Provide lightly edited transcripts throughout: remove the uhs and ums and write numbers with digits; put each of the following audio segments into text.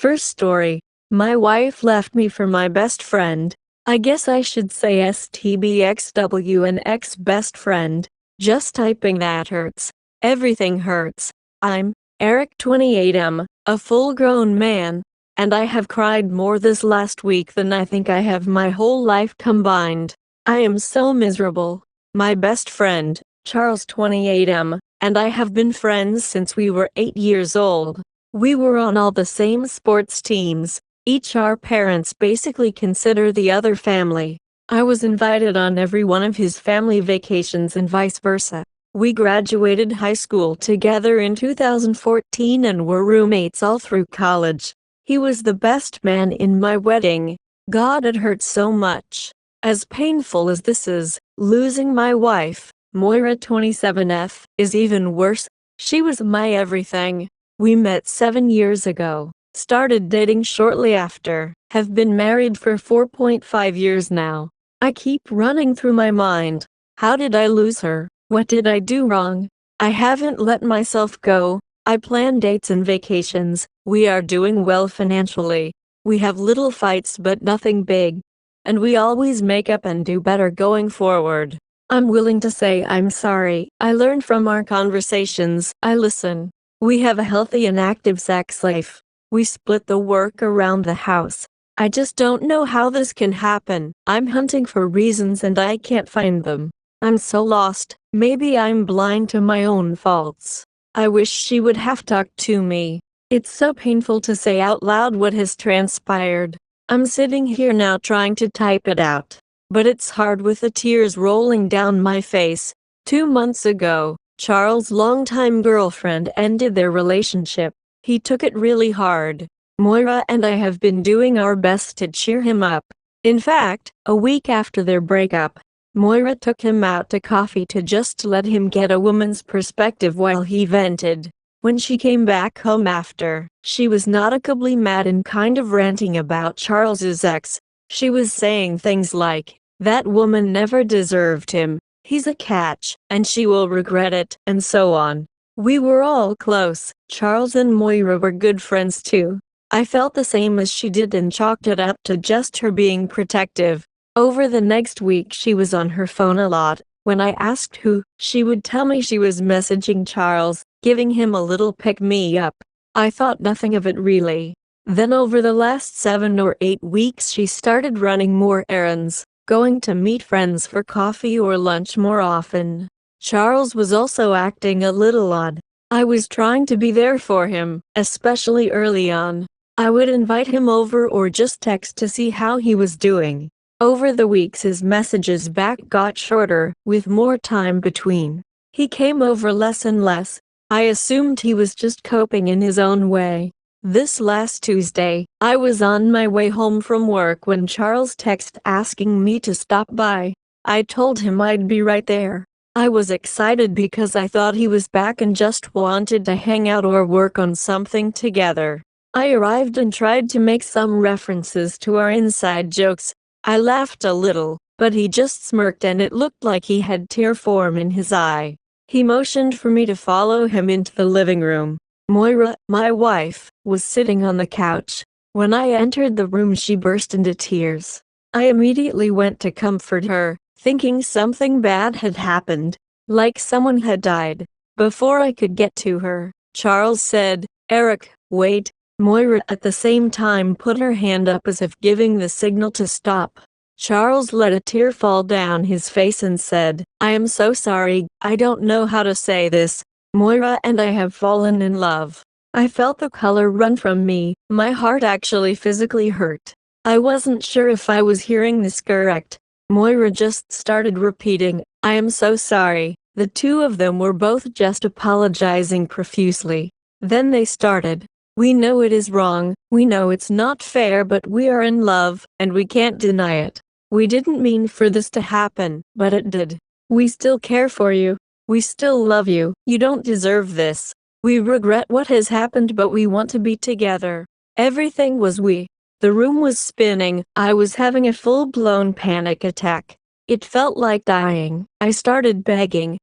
First story. My wife left me for my best friend. I guess I should say STBXW and ex-best friend. Just typing that hurts. Everything hurts. I'm Eric 28M, a full-grown man, and I have cried more this last week than I think I have my whole life combined. I am so miserable. My best friend, Charles 28M, and I have been friends since we were 8 years old. We were on all the same sports teams. Each our parents basically consider the other family. I was invited on every one of his family vacations and vice versa. We graduated high school together in 2014 and were roommates all through college. He was the best man in my wedding. God, it hurts so much. As painful as this is, losing my wife, Moira 27F, is even worse. She was my everything. We met 7 years ago, started dating shortly after, have been married for 4.5 years now. I keep running through my mind. How did I lose her? What did I do wrong? I haven't let myself go. I plan dates and vacations. We are doing well financially. We have little fights but nothing big. And we always make up and do better going forward. I'm willing to say I'm sorry. I learned from our conversations. I listen. We have a healthy and active sex life. We split the work around the house. I just don't know how this can happen. I'm hunting for reasons and I can't find them. I'm so lost. Maybe I'm blind to my own faults. I wish she would have talked to me. It's so painful to say out loud what has transpired. I'm sitting here now trying to type it out. But it's hard with the tears rolling down my face. 2 months ago, Charles' longtime girlfriend ended their relationship. He took it really hard. Moira and I have been doing our best to cheer him up. In fact, a week after their breakup, Moira took him out to coffee to just let him get a woman's perspective while he vented. When she came back home after, she was noticeably mad and kind of ranting about Charles's ex. She was saying things like, "That woman never deserved him. He's a catch, and she will regret it," and so on. We were all close. Charles and Moira were good friends too. I felt the same as she did and chalked it up to just her being protective. Over the next week she was on her phone a lot. When I asked who, she would tell me she was messaging Charles, giving him a little pick-me-up. I thought nothing of it really. Then over the last 7 or 8 weeks she started running more errands, going to meet friends for coffee or lunch more often. Charles was also acting a little odd. I was trying to be there for him, especially early on. I would invite him over or just text to see how he was doing. Over the weeks his messages back got shorter, with more time between. He came over less and less. I assumed he was just coping in his own way. This last Tuesday, I was on my way home from work when Charles texted asking me to stop by. I told him I'd be right there. I was excited because I thought he was back and just wanted to hang out or work on something together. I arrived and tried to make some references to our inside jokes. I laughed a little, but he just smirked and it looked like he had tear form in his eye. He motioned for me to follow him into the living room. Moira, my wife, was sitting on the couch. When I entered the room she burst into tears. I immediately went to comfort her, thinking something bad had happened, like someone had died. Before I could get to her, Charles said, "Eric, wait." Moira at the same time put her hand up as if giving the signal to stop. Charles let a tear fall down his face and said, "I am so sorry, I don't know how to say this. Moira and I have fallen in love." I felt the color run from me. My heart actually physically hurt. I wasn't sure if I was hearing this correct. Moira just started repeating, "I am so sorry." The two of them were both just apologizing profusely. Then they started, "We know it is wrong, we know it's not fair, but we are in love, and we can't deny it. We didn't mean for this to happen, but it did. We still care for you. We still love you. You don't deserve this. We regret what has happened, but we want to be together." Everything was we. The room was spinning. I was having a full-blown panic attack. It felt like dying. I started begging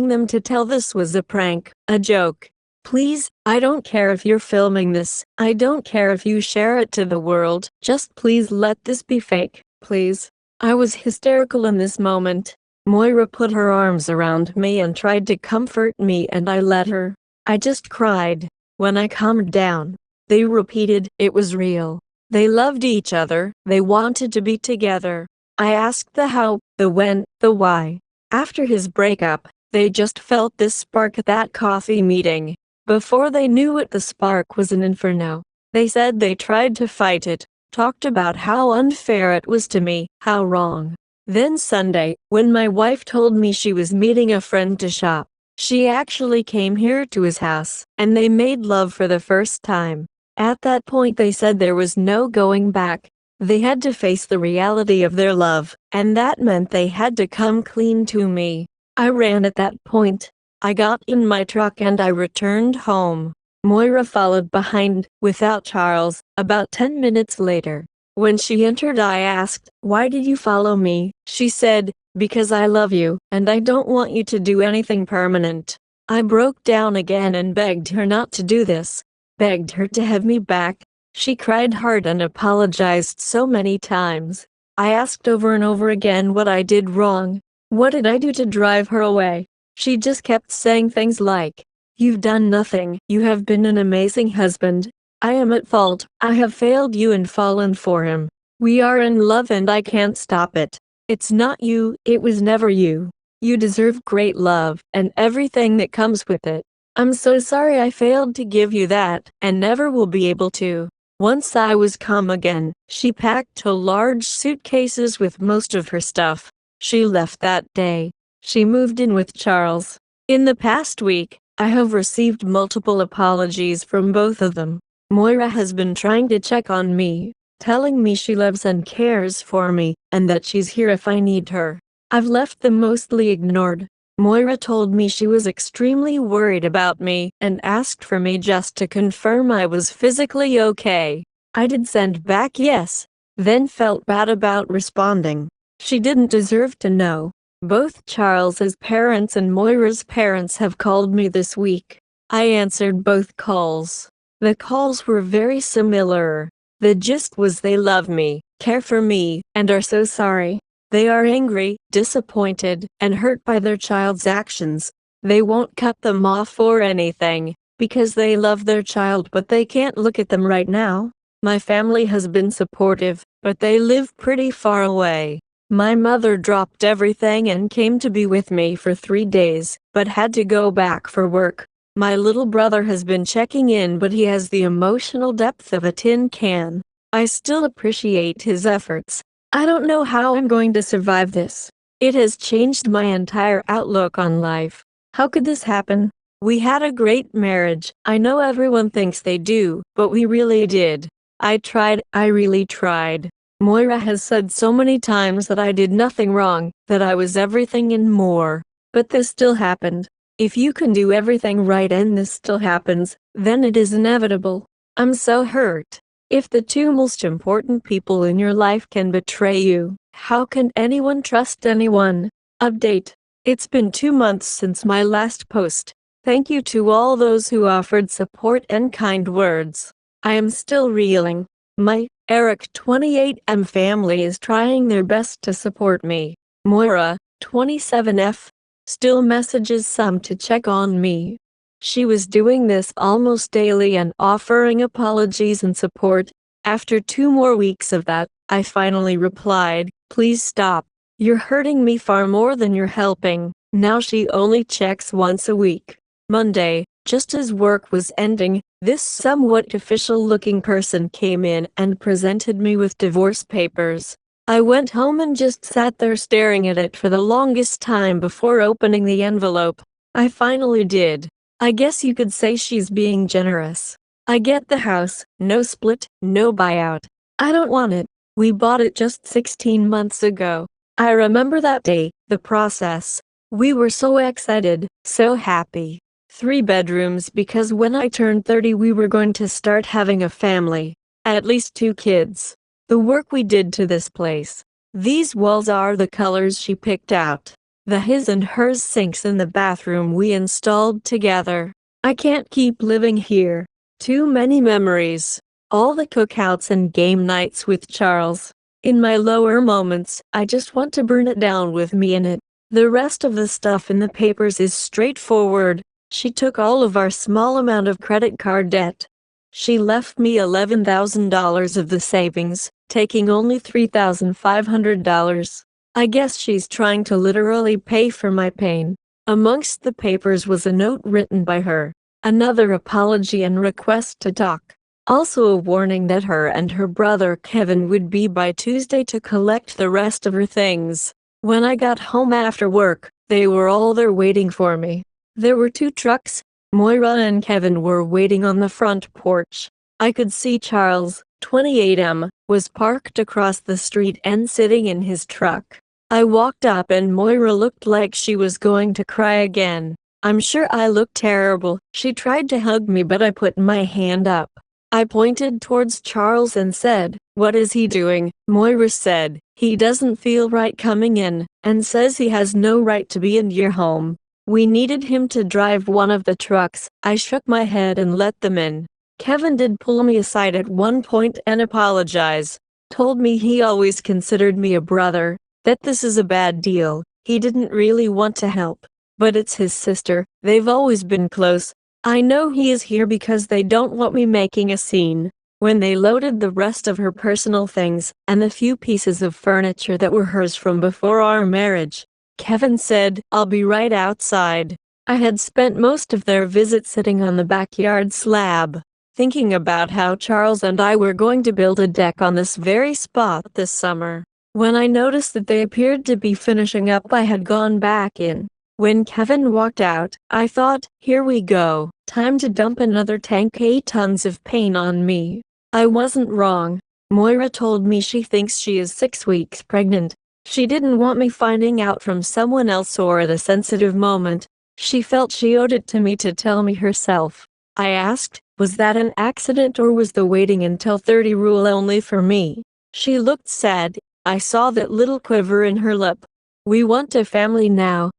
them to tell this was a prank, a joke. Please, I don't care if you're filming this. I don't care if you share it to the world. Just please let this be fake, please. I was hysterical in this moment. Moira put her arms around me and tried to comfort me, and I let her. I just cried. When I calmed down, they repeated it was real. They loved each other. They wanted to be together. I asked the how, the when, the why. After his breakup, they just felt this spark at that coffee meeting. Before they knew it, the spark was an inferno. They said they tried to fight it, talked about how unfair it was to me, how wrong. Then Sunday, when my wife told me she was meeting a friend to shop, she actually came here to his house, and they made love for the first time. At that point they said there was no going back. They had to face the reality of their love, and that meant they had to come clean to me. I ran at that point. I got in my truck and I returned home. Moira followed behind, without Charles, about 10 minutes later. When she entered, I asked, "Why did you follow me?" She said, "Because I love you, and I don't want you to do anything permanent." I broke down again and begged her not to do this, begged her to have me back. She cried hard and apologized so many times. I asked over and over again what I did wrong. What did I do to drive her away? She just kept saying things like, "You've done nothing. You have been an amazing husband. I am at fault. I have failed you and fallen for him. We are in love and I can't stop it. It's not you. It was never you. You deserve great love and everything that comes with it. I'm so sorry I failed to give you that and never will be able to." Once I was calm again, she packed 2 large suitcases with most of her stuff. She left that day. She moved in with Charles. In the past week, I have received multiple apologies from both of them. Moira has been trying to check on me, telling me she loves and cares for me, and that she's here if I need her. I've left them mostly ignored. Moira told me she was extremely worried about me and asked for me just to confirm I was physically okay. I did send back yes, then felt bad about responding. She didn't deserve to know. Both Charles's parents and Moira's parents have called me this week. I answered both calls. The calls were very similar. The gist was they love me, care for me, and are so sorry. They are angry, disappointed, and hurt by their child's actions. They won't cut them off or anything, because they love their child, but they can't look at them right now. My family has been supportive, but they live pretty far away. My mother dropped everything and came to be with me for 3 days, but had to go back for work. My little brother has been checking in, but he has the emotional depth of a tin can. I still appreciate his efforts. I don't know how I'm going to survive this. It has changed my entire outlook on life. How could this happen? We had a great marriage. I know everyone thinks they do, but we really did. I tried, I really tried. Moira has said so many times that I did nothing wrong, that I was everything and more. But this still happened. If you can do everything right and this still happens, then it is inevitable. I'm so hurt. If the 2 most important people in your life can betray you, how can anyone trust anyone? Update. It's been 2 months since my last post. Thank you to all those who offered support and kind words. I am still reeling. My Eric 28M family is trying their best to support me. Moira, 27F, still messages some to check on me. She was doing this almost daily and offering apologies and support. After 2 more weeks of that, I finally replied, "Please stop. You're hurting me far more than you're helping." Now she only checks once a week. Monday, just as work was ending, this somewhat official-looking person came in and presented me with divorce papers. I went home and just sat there staring at it for the longest time before opening the envelope. I finally did. I guess you could say she's being generous. I get the house, no split, no buyout. I don't want it. We bought it just 16 months ago. I remember that day, the process. We were so excited, so happy. 3 bedrooms because when I turned 30 we were going to start having a family. At least 2 kids. The work we did to this place. These walls are the colors she picked out. The his and hers sinks in the bathroom we installed together. I can't keep living here. Too many memories. All the cookouts and game nights with Charles. In my lower moments, I just want to burn it down with me in it. The rest of the stuff in the papers is straightforward. She took all of our small amount of credit card debt. She left me $11,000 of the savings, taking only $3,500. I guess she's trying to literally pay for my pain. Amongst the papers was a note written by her, another apology and request to talk. Also a warning that her and her brother Kevin would be by Tuesday to collect the rest of her things. When I got home after work, they were all there waiting for me. There were 2 trucks. Moira and Kevin were waiting on the front porch. I could see Charles, 28M, was parked across the street and sitting in his truck. I walked up and Moira looked like she was going to cry again. I'm sure I looked terrible. She tried to hug me but I put my hand up. I pointed towards Charles and said, "What is he doing?" Moira said, "He doesn't feel right coming in, and says he has no right to be in your home. We needed him to drive one of the trucks." I shook my head and let them in. Kevin did pull me aside at one point and apologize. Told me he always considered me a brother, that this is a bad deal. He didn't really want to help. But it's his sister, they've always been close. I know he is here because they don't want me making a scene. When they loaded the rest of her personal things, and the few pieces of furniture that were hers from before our marriage, Kevin said, "I'll be right outside." I had spent most of their visit sitting on the backyard slab, thinking about how Charles and I were going to build a deck on this very spot this summer. When I noticed that they appeared to be finishing up, I had gone back in. When Kevin walked out, I thought, here we go, time to dump another 10K tons of pain on me. I wasn't wrong. Moira told me she thinks she is 6 weeks pregnant. She didn't want me finding out from someone else or at a sensitive moment. She felt she owed it to me to tell me herself. I asked, was that an accident or was the waiting until 30 rule only for me? She looked sad. I saw that little quiver in her lip. We want a family now.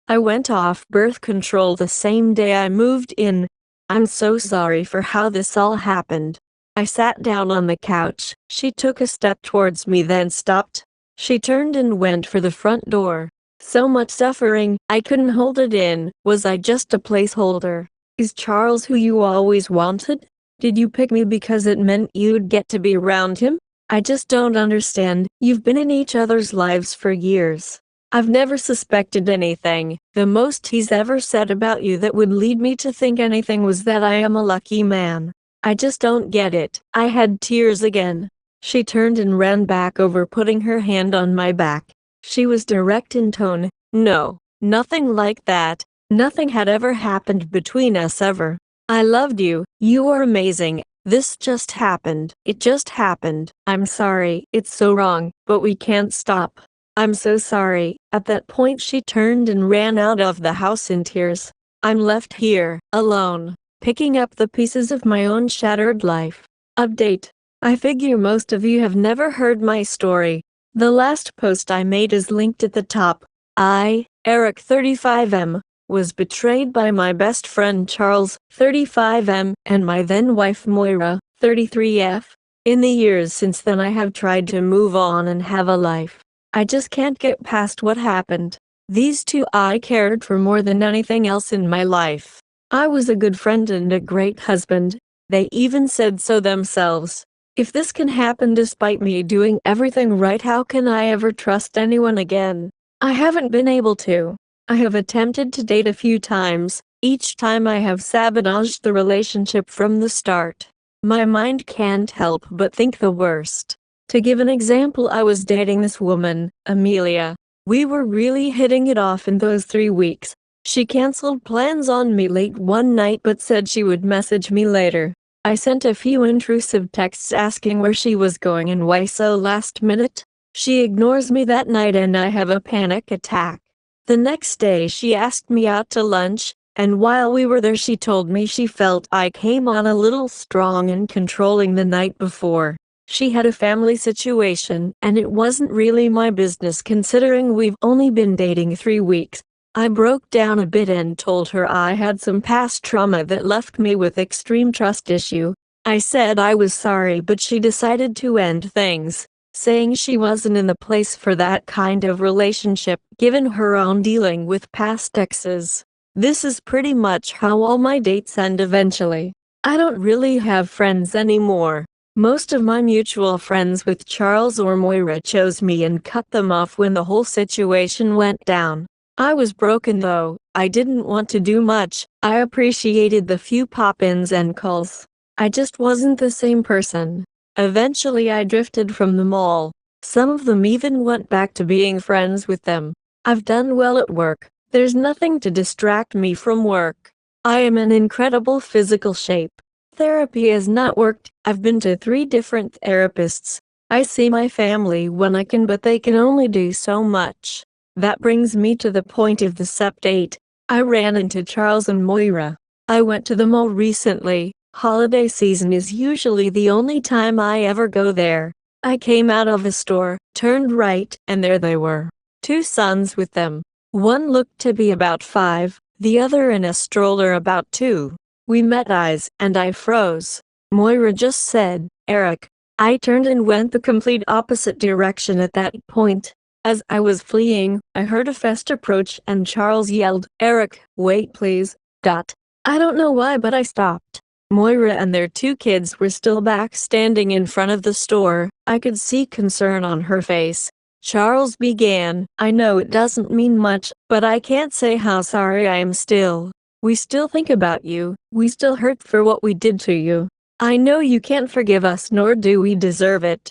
I went off birth control the same day I moved in. I'm so sorry for how this all happened. I sat down on the couch. She took a step towards me then stopped. She turned and went for the front door. So much suffering, I couldn't hold it in. Was I just a placeholder? Is Charles who you always wanted? Did you pick me because it meant you'd get to be around him? I just don't understand. You've been in each other's lives for years. I've never suspected anything. The most he's ever said about you that would lead me to think anything was that I am a lucky man. I just don't get it. I had tears again. She turned and ran back over, putting her hand on my back. She was direct in tone. No, nothing like that. Nothing had ever happened between us ever. I loved you. You were amazing. This just happened. It just happened. I'm sorry. It's so wrong, but we can't stop. I'm so sorry. At that point she turned and ran out of the house in tears. I'm left here, alone, picking up the pieces of my own shattered life. Update. I figure most of you have never heard my story. The last post I made is linked at the top. I, Eric 35M, was betrayed by my best friend Charles, 35M, and my then wife Moira, 33F. In the years since then I have tried to move on and have a life. I just can't get past what happened. These two I cared for more than anything else in my life. I was a good friend and a great husband. They even said so themselves. If this can happen despite me doing everything right, how can I ever trust anyone again? I haven't been able to. I have attempted to date a few times. Each time I have sabotaged the relationship from the start. My mind can't help but think the worst. To give an example, I was dating this woman, Amelia. We were really hitting it off in those 3 weeks. She canceled plans on me late one night but said she would message me later. I sent a few intrusive texts asking where she was going and why so last minute. She ignores me that night and I have a panic attack. The next day she asked me out to lunch, and while we were there she told me she felt I came on a little strong and controlling the night before. She had a family situation and it wasn't really my business considering we've only been dating 3 weeks. I broke down a bit and told her I had some past trauma that left me with extreme trust issue. I said I was sorry, but she decided to end things, saying she wasn't in the place for that kind of relationship given her own dealing with past exes. This is pretty much how all my dates end eventually. I don't really have friends anymore. Most of my mutual friends with Charles or Moira chose me and cut them off when the whole situation went down. I was broken though. I didn't want to do much. I appreciated the few pop-ins and calls. I just wasn't the same person. Eventually I drifted from them all. Some of them even went back to being friends with them. I've done well at work. There's nothing to distract me from work. I am in incredible physical shape. Therapy has not worked. I've been to 3 different therapists. I see my family when I can, but they can only do so much. That brings me to the point of the SEP date. I ran into Charles and Moira. I went to the mall recently. Holiday season is usually the only time I ever go there. I came out of a store, turned right, and there they were. 2 sons with them. One looked to be about 5, the other in a stroller about 2. We met eyes, and I froze. Moira just said, "Eric." I turned and went the complete opposite direction at that point. As I was fleeing, I heard a fast approach and Charles yelled, "Eric, wait please." I don't know why, but I stopped. Moira and their 2 kids were still back standing in front of the store. I could see concern on her face. Charles began, "I know it doesn't mean much, but I can't say how sorry I am still. We still think about you. We still hurt for what we did to you. I know you can't forgive us, nor do we deserve it.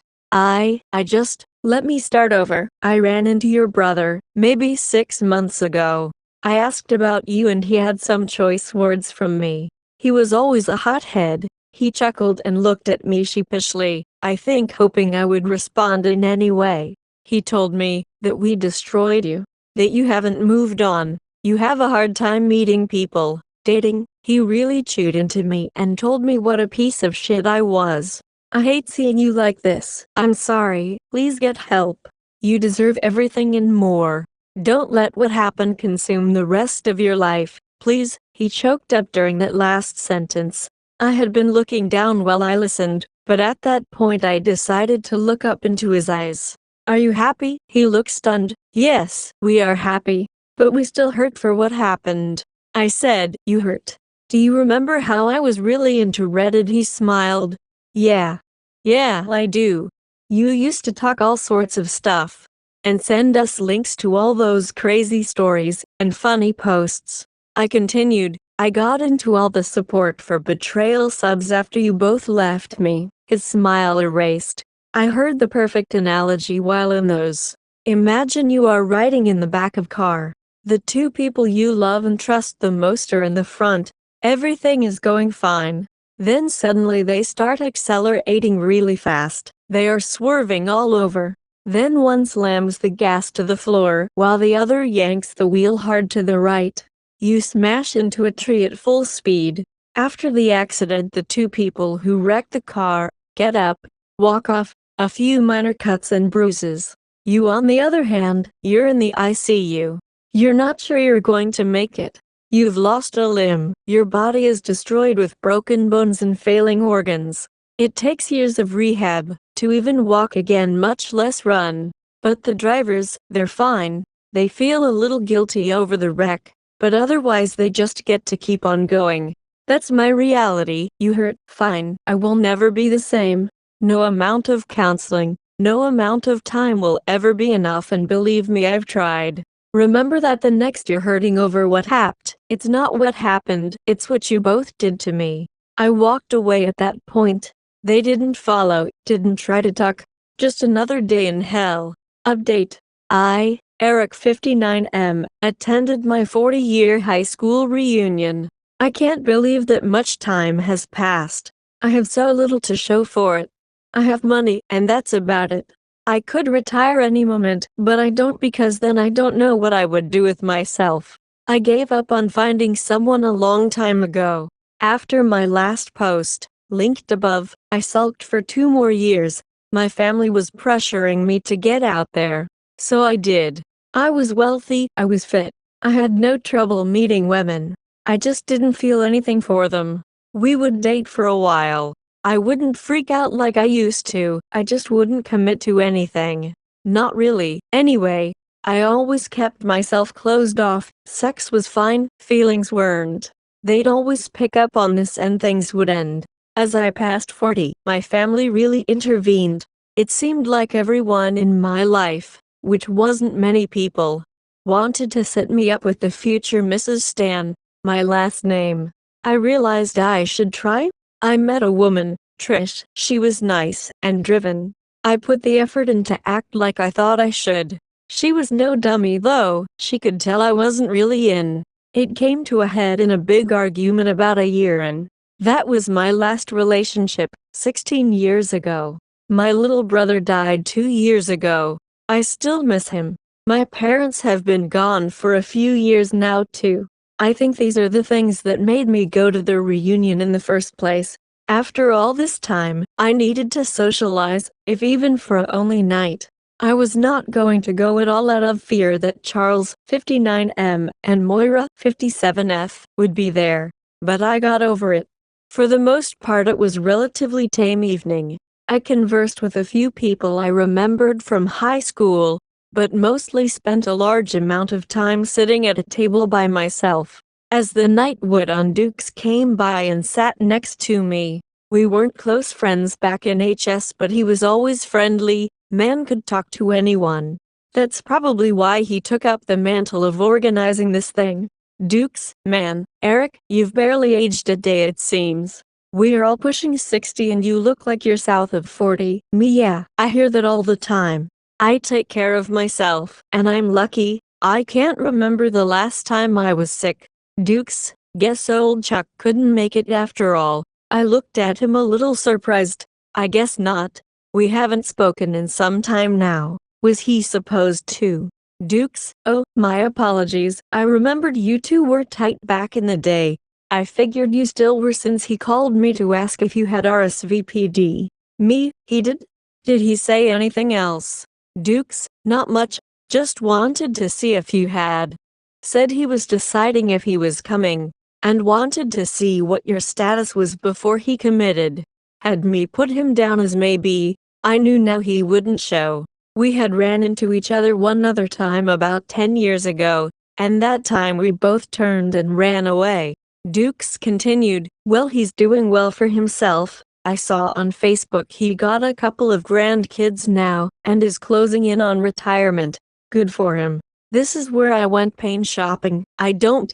Let me start over. I ran into your brother, maybe 6 months ago. I asked about you and he had some choice words from me. He was always a hothead." He chuckled and looked at me sheepishly, I think hoping I would respond in any way. He told me that we destroyed you, that you haven't moved on, you have a hard time meeting people, dating. He really chewed into me and told me what a piece of shit I was. "I hate seeing you like this. I'm sorry. Please get help. You deserve everything and more. Don't let what happened consume the rest of your life, please." He choked up during that last sentence. I had been looking down while I listened, but at that point I decided to look up into his eyes. "Are you happy?" He looked stunned. "Yes, we are happy. But we still hurt for what happened." I said, "You hurt? Do you remember how I was really into Reddit?" He smiled. Yeah, I do. You used to talk all sorts of stuff. And send us links to all those crazy stories and funny posts. I continued, "I got into all the support for betrayal subs after you both left me." His smile erased. I heard the perfect analogy while in those. Imagine you are riding in the back of car. The 2 people you love and trust the most are in the front. Everything is going fine. Then suddenly they start accelerating really fast. They are swerving all over. Then one slams the gas to the floor while the other yanks the wheel hard to the right. You smash into a tree at full speed. After the accident, the 2 people who wrecked the car get up, walk off, a few minor cuts and bruises. You on the other hand, you're in the ICU. You're not sure you're going to make it. You've lost a limb, your body is destroyed with broken bones and failing organs. It takes years of rehab to even walk again, much less run. But the drivers, they're fine. They feel a little guilty over the wreck, but otherwise they just get to keep on going. That's my reality. You hurt, fine. I will never be the same. No amount of counseling, no amount of time will ever be enough, and believe me, I've tried. Remember that the next you're hurting over what happened. It's not what happened, it's what you both did to me. I walked away at that point. They didn't follow, didn't try to talk. Just another day in hell. Update. I, Eric 59M, attended my 40-year high school reunion. I can't believe that much time has passed. I have so little to show for it. I have money, and that's about it. I could retire any moment, but I don't, because then I don't know what I would do with myself. I gave up on finding someone a long time ago. After my last post, linked above, I sulked for 2 more years. My family was pressuring me to get out there. So I did. I was wealthy, I was fit. I had no trouble meeting women. I just didn't feel anything for them. We would date for a while. I wouldn't freak out like I used to, I just wouldn't commit to anything. Not really. Anyway, I always kept myself closed off. Sex was fine, feelings weren't. They'd always pick up on this and things would end. As I passed 40, my family really intervened. It seemed like everyone in my life, which wasn't many people, wanted to set me up with the future Mrs. Stan, my last name. I realized I should try. I met a woman, Trish. She was nice and driven. I put the effort in to act like I thought I should. She was no dummy though. She could tell I wasn't really in. It came to a head in a big argument about a year in. That was my last relationship, 16 years ago. My little brother died 2 years ago. I still miss him. My parents have been gone for a few years now too. I think these are the things that made me go to the reunion in the first place. After all this time, I needed to socialize, if even for a only night. I was not going to go at all out of fear that Charles, 59M, and Moira, 57F, would be there. But I got over it. For the most part it was a relatively tame evening. I conversed with a few people I remembered from high school, but mostly spent a large amount of time sitting at a table by myself. As the night went on, Dukes came by and sat next to me. We weren't close friends back in HS, but he was always friendly. Man could talk to anyone. That's probably why he took up the mantle of organizing this thing. Dukes, man, Eric, you've barely aged a day it seems. We're all pushing 60 and you look like you're south of 40. Me, yeah, I hear that all the time. I take care of myself, and I'm lucky. I can't remember the last time I was sick. Dukes, guess old Chuck couldn't make it after all. I looked at him a little surprised. I guess not. We haven't spoken in some time now. Was he supposed to? Dukes, oh, my apologies. I remembered you two were tight back in the day. I figured you still were since he called me to ask if you had RSVP'd. Me, he did? Did he say anything else? Dukes, not much. Just wanted to see if you had. Said he was deciding if he was coming, and wanted to see what your status was before he committed. Had me put him down as maybe. I knew now he wouldn't show. We had ran into each other one other time about 10 years ago, and that time we both turned and ran away. Dukes continued, well, he's doing well for himself. I saw on Facebook he got a couple of grandkids now, and is closing in on retirement. Good for him. This is where I went pain shopping. I don't,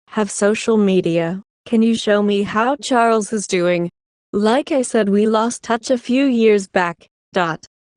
have social media. Can you show me how Charles is doing? Like I said, we lost touch a few years back.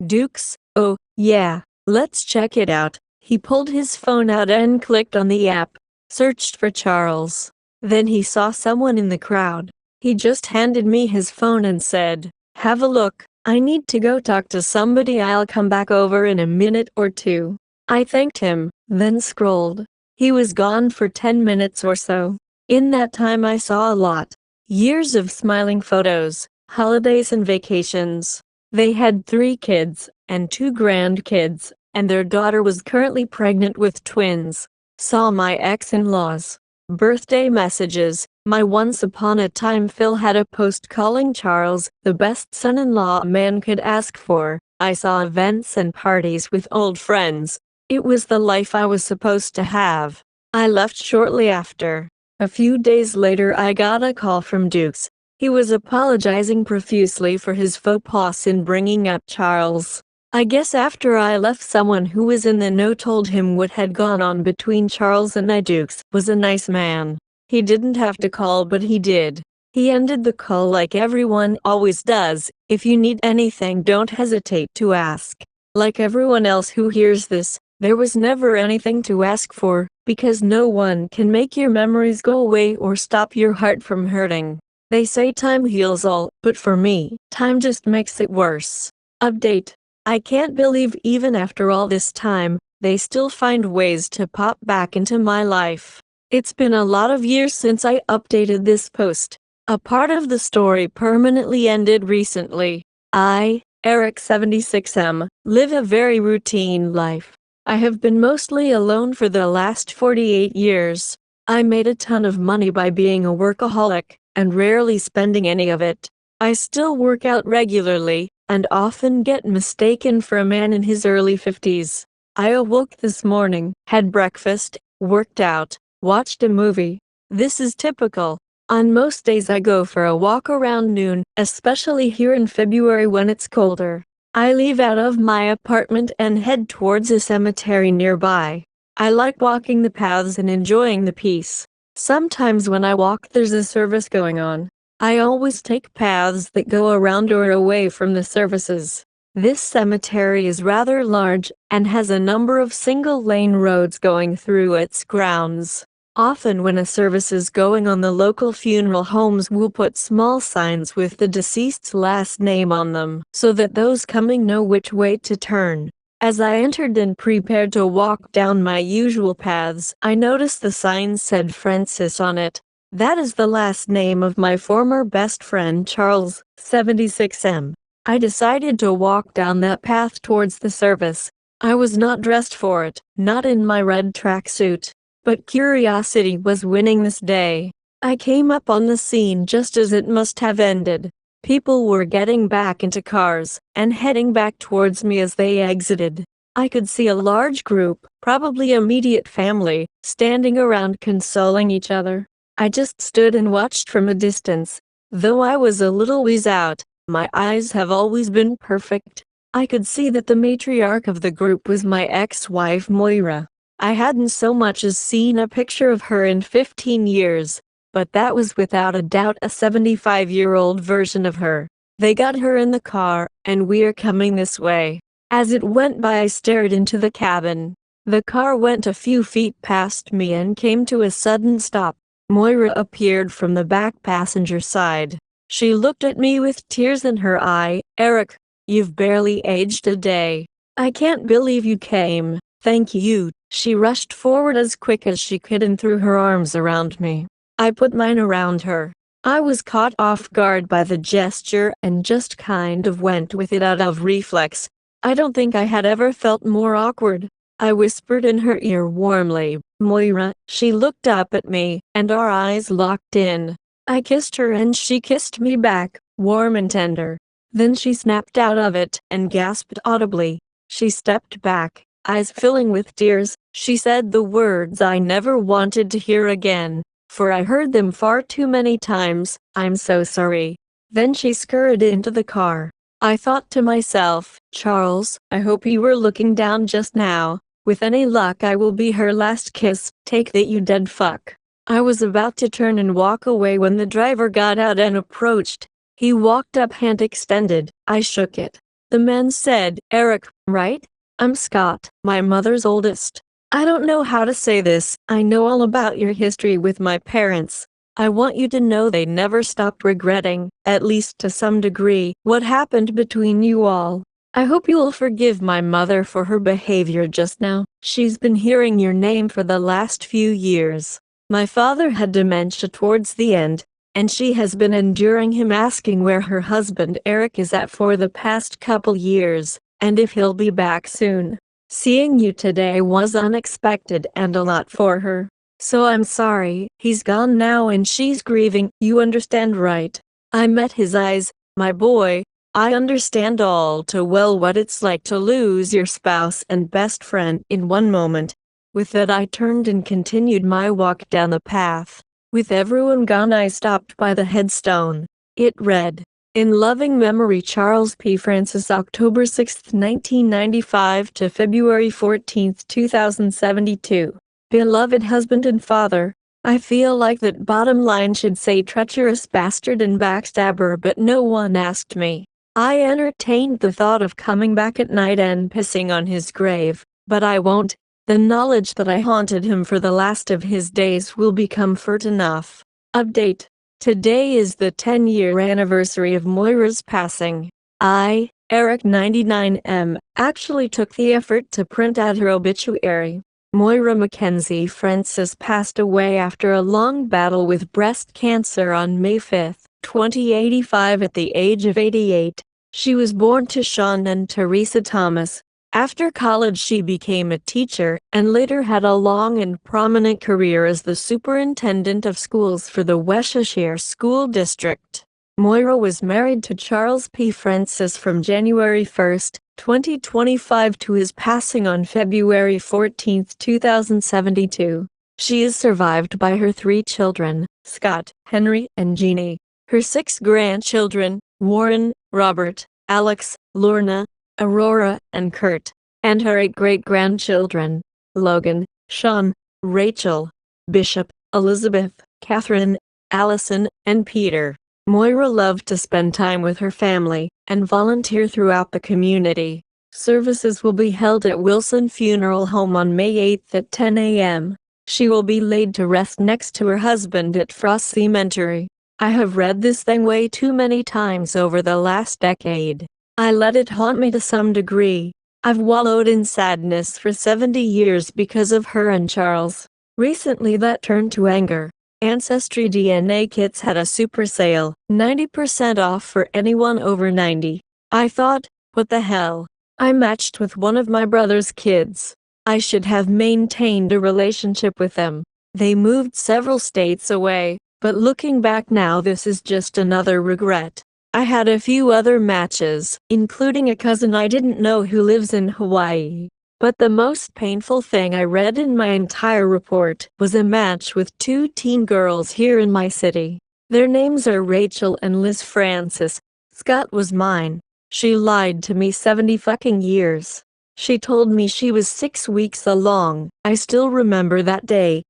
Dukes, oh, yeah, let's check it out. He pulled his phone out and clicked on the app. Searched for Charles. Then he saw someone in the crowd. He just handed me his phone and said, have a look. I need to go talk to somebody. I'll come back over in a minute or two. I thanked him, then scrolled. He was gone for 10 minutes or so. In that time I saw a lot. Years of smiling photos, holidays and vacations. They had 3 kids, and 2 grandkids, and their daughter was currently pregnant with twins. Saw my ex-in-laws. Birthday messages. My once upon a time Phil had a post calling Charles the best son-in-law a man could ask for. I saw events and parties with old friends. It was the life I was supposed to have. I left shortly after. A few days later I got a call from Dukes. He was apologizing profusely for his faux pas in bringing up Charles. I guess after I left, someone who was in the know told him what had gone on between Charles and I. Dukes was a nice man. He didn't have to call, but he did. He ended the call like everyone always does. If you need anything, don't hesitate to ask. Like everyone else who hears this, there was never anything to ask for, because no one can make your memories go away or stop your heart from hurting. They say time heals all, but for me, time just makes it worse. Update. I can't believe even after all this time, they still find ways to pop back into my life. It's been a lot of years since I updated this post. A part of the story permanently ended recently. I, Eric 76M, live a very routine life. I have been mostly alone for the last 48 years. I made a ton of money by being a workaholic, and rarely spending any of it. I still work out regularly, and often get mistaken for a man in his early 50s. I awoke this morning, had breakfast, worked out, watched a movie. This is typical. On most days I go for a walk around noon, especially here in February when it's colder. I leave out of my apartment and head towards a cemetery nearby. I like walking the paths and enjoying the peace. Sometimes when I walk there's a service going on. I always take paths that go around or away from the services. This cemetery is rather large and has a number of single-lane roads going through its grounds. Often when a service is going on, the local funeral homes will put small signs with the deceased's last name on them so that those coming know which way to turn. As I entered and prepared to walk down my usual paths, I noticed the sign said Francis on it. That is the last name of my former best friend Charles, 76M. I decided to walk down that path towards the service. I was not dressed for it, not in my red tracksuit. But curiosity was winning this day. I came up on the scene just as it must have ended. People were getting back into cars and heading back towards me as they exited. I could see a large group, probably immediate family, standing around consoling each other. I just stood and watched from a distance. Though I was a little ways out, my eyes have always been perfect. I could see that the matriarch of the group was my ex-wife Moira. I hadn't so much as seen a picture of her in 15 years, but that was without a doubt a 75-year-old version of her. They got her in the car, and we're coming this way. As it went by I stared into the cabin. The car went a few feet past me and came to a sudden stop. Moira appeared from the back passenger side. She looked at me with tears in her eye. "Eric, you've barely aged a day. I can't believe you came. Thank you." She rushed forward as quick as she could and threw her arms around me. I put mine around her. I was caught off guard by the gesture and just kind of went with it out of reflex. I don't think I had ever felt more awkward. I whispered in her ear warmly, "Moira." She looked up at me, and our eyes locked in. I kissed her and she kissed me back, warm and tender. Then she snapped out of it and gasped audibly. She stepped back, eyes filling with tears. She said the words I never wanted to hear again, for I heard them far too many times, "I'm so sorry." Then she scurried into the car. I thought to myself, "Charles, I hope you were looking down just now. With any luck I will be her last kiss. Take that, you dead fuck." I was about to turn and walk away when the driver got out and approached. He walked up, hand extended. I shook it. The man said, "Eric, right? I'm Scott, my mother's oldest. I don't know how to say this. I know all about your history with my parents. I want you to know they never stopped regretting, at least to some degree, what happened between you all. I hope you will forgive my mother for her behavior just now. She's been hearing your name for the last few years. My father had dementia towards the end, and she has been enduring him asking where her husband Eric is at for the past couple years, and if he'll be back soon. Seeing you today was unexpected and a lot for her. So I'm sorry, he's gone now and she's grieving, you understand, right?" I met his eyes. "My boy, I understand all too well what it's like to lose your spouse and best friend in one moment." With that I turned and continued my walk down the path. With everyone gone I stopped by the headstone. It read, "In loving memory Charles P. Francis, October 6, 1995 to February 14, 2072. Beloved husband and father." I feel like that bottom line should say treacherous bastard and backstabber, but no one asked me. I entertained the thought of coming back at night and pissing on his grave, but I won't. The knowledge that I haunted him for the last of his days will be comfort enough. Update. Today is the 10-year anniversary of Moira's passing. I, Eric 99M, actually took the effort to print out her obituary. Moira Mackenzie Francis passed away after a long battle with breast cancer on May 5, 2085 at the age of 88. She was born to Sean and Teresa Thomas. After college she became a teacher, and later had a long and prominent career as the superintendent of schools for the Worcestershire School District. Moira was married to Charles P. Francis from January 1, 2025 to his passing on February 14, 2072. She is survived by her 3 children, Scott, Henry, and Jeannie. Her 6 grandchildren, Warren, Robert, Alex, Lorna, Aurora, and Kurt, and her 8 great-grandchildren, Logan, Sean, Rachel, Bishop, Elizabeth, Catherine, Allison, and Peter. Moira loved to spend time with her family and volunteer throughout the community. Services will be held at Wilson Funeral Home on May 8 at 10 a.m. She will be laid to rest next to her husband at Frost Cemetery. I have read this thing way too many times over the last decade. I let it haunt me to some degree. I've wallowed in sadness for 70 years because of her and Charles. Recently that turned to anger. Ancestry DNA kits had a super sale, 90% off for anyone over 90. I thought, what the hell? I matched with one of my brother's kids. I should have maintained a relationship with them. They moved several states away, but looking back now this is just another regret. I had a few other matches, including a cousin I didn't know who lives in Hawaii. But the most painful thing I read in my entire report was a match with 2 teen girls here in my city. Their names are Rachel and Liz Francis. Scott was mine. She lied to me 70 fucking years. She told me she was 6 weeks along. I still remember that day.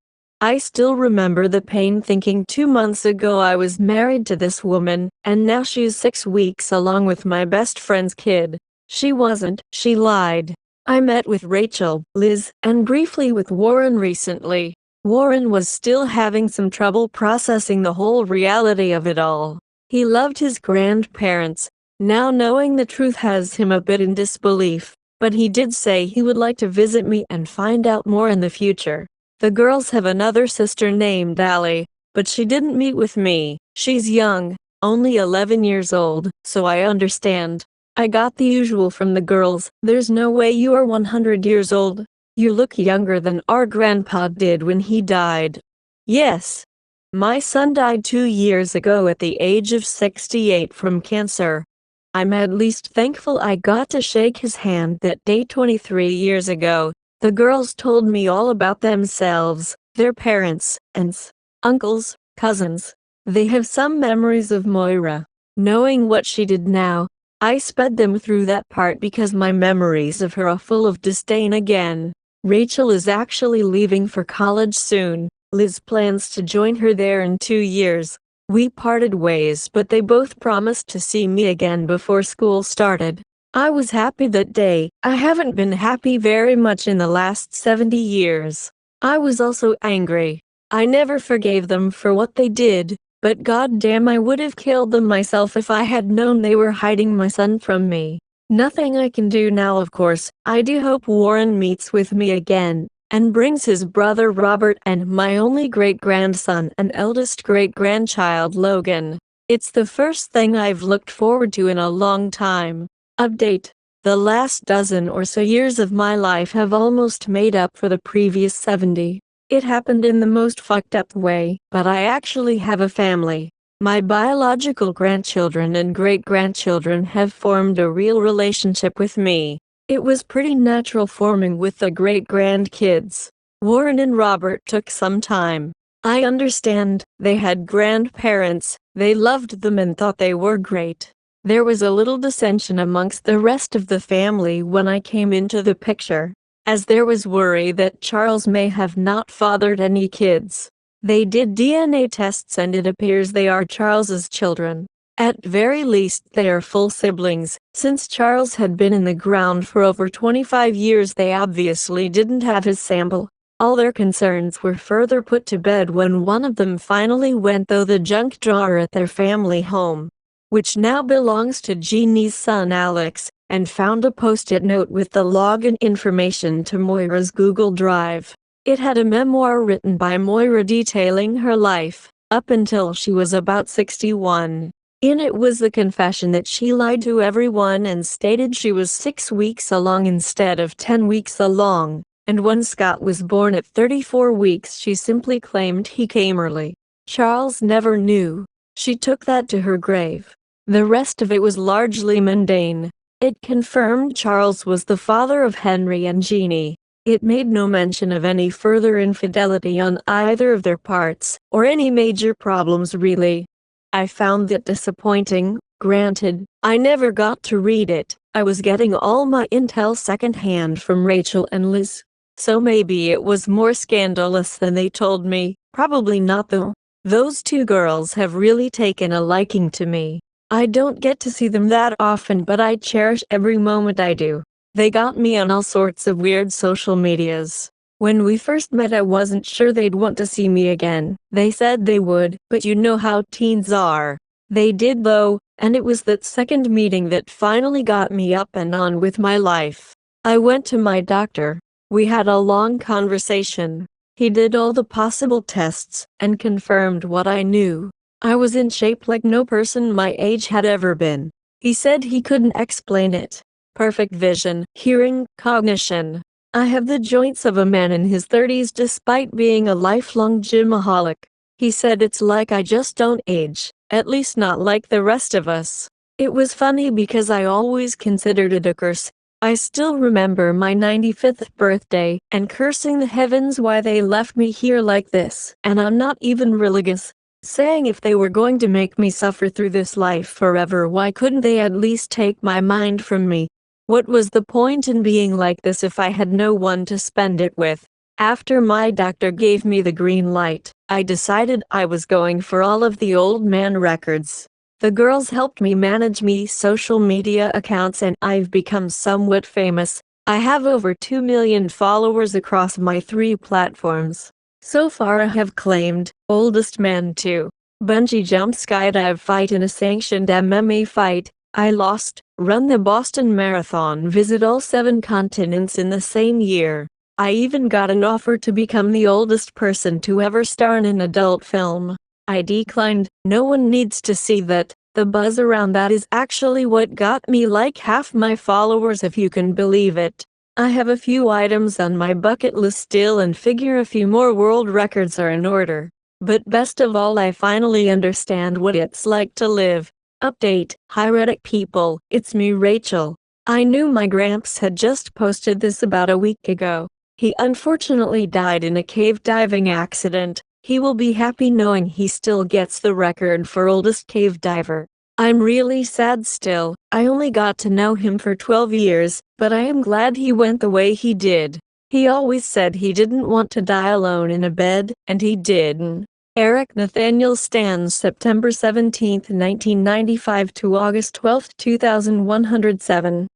I still remember the pain thinking 2 months ago I was married to this woman, and now she's 6 weeks along with my best friend's kid. She wasn't. She lied. I met with Rachel, Liz, and briefly with Warren recently. Warren was still having some trouble processing the whole reality of it all. He loved his grandparents. Now knowing the truth has him a bit in disbelief, but he did say he would like to visit me and find out more in the future. The girls have another sister named Allie, but she didn't meet with me. She's young, only 11 years old, so I understand. I got the usual from the girls. There's no way you are 100 years old. You look younger than our grandpa did when he died. Yes. My son died 2 years ago at the age of 68 from cancer. I'm at least thankful I got to shake his hand that day 23 years ago. The girls told me all about themselves, their parents, aunts, uncles, cousins. They have some memories of Moira. Knowing what she did now, I sped them through that part because my memories of her are full of disdain again. Rachel is actually leaving for college soon. Liz plans to join her there in 2 years. We parted ways, but they both promised to see me again before school started. I was happy that day. I haven't been happy very much in the last 70 years. I was also angry. I never forgave them for what they did. But goddamn, I would have killed them myself if I had known they were hiding my son from me. Nothing I can do now, of course. I do hope Warren meets with me again, and brings his brother Robert and my only great-grandson and eldest great-grandchild Logan. It's the first thing I've looked forward to in a long time. Update. The last dozen or so years of my life have almost made up for the previous 70. It happened in the most fucked up way, but I actually have a family. My biological grandchildren and great-grandchildren have formed a real relationship with me. It was pretty natural forming with the great-grandkids. Warren and Robert took some time. I understand, they had grandparents, they loved them and thought they were great. There was a little dissension amongst the rest of the family when I came into the picture, as there was worry that Charles may have not fathered any kids. They did DNA tests and it appears they are Charles's children. At very least they are full siblings. Since Charles had been in the ground for over 25 years, they obviously didn't have his sample. All their concerns were further put to bed when one of them finally went through the junk drawer at their family home, which now belongs to Jeannie's son Alex, and found a post-it note with the login information to Moira's Google Drive. It had a memoir written by Moira detailing her life, up until she was about 61. In it was the confession that she lied to everyone and stated she was 6 weeks along instead of 10 weeks along, and when Scott was born at 34 weeks she simply claimed he came early. Charles never knew. She took that to her grave. The rest of it was largely mundane. It confirmed Charles was the father of Henry and Jeannie. It made no mention of any further infidelity on either of their parts, or any major problems really. I found that disappointing. Granted, I never got to read it. I was getting all my intel secondhand from Rachel and Liz. So maybe it was more scandalous than they told me. Probably not though. Those two girls have really taken a liking to me. I don't get to see them that often, but I cherish every moment I do. They got me on all sorts of weird social medias. When we first met I wasn't sure they'd want to see me again. They said they would, but you know how teens are. They did though, and it was that second meeting that finally got me up and on with my life. I went to my doctor. We had a long conversation. He did all the possible tests and confirmed what I knew. I was in shape like no person my age had ever been. He said he couldn't explain it. Perfect vision, hearing, cognition. I have the joints of a man in his 30s despite being a lifelong gymaholic. He said it's like I just don't age, at least not like the rest of us. It was funny because I always considered it a curse. I still remember my 95th birthday and cursing the heavens why they left me here like this. And I'm not even religious. Saying if they were going to make me suffer through this life forever, why couldn't they at least take my mind from me? What was the point in being like this if I had no one to spend it with? After my doctor gave me the green light, I decided I was going for all of the old man records. The girls helped me manage me social media accounts and I've become somewhat famous. I have over 2 million followers across my 3 platforms. So far I have claimed, oldest man 2. Bungee jump, skydive, fight in a sanctioned MMA fight. I lost, run the Boston Marathon, visit all 7 continents in the same year. I even got an offer to become the oldest person to ever star in an adult film. I declined. No one needs to see that. The buzz around that is actually what got me like half my followers, if you can believe it. I have a few items on my bucket list still and figure a few more world records are in order. But best of all, I finally understand what it's like to live. Update, hi Reddit people, it's me Rachel. I knew my Gramps had just posted this about a week ago. He unfortunately died in a cave diving accident. He will be happy knowing he still gets the record for oldest cave diver. I'm really sad still. I only got to know him for 12 years, but I am glad he went the way he did. He always said he didn't want to die alone in a bed, and he did. Eric Nathaniel Stans, September 17, 1995 to August 12, 2107.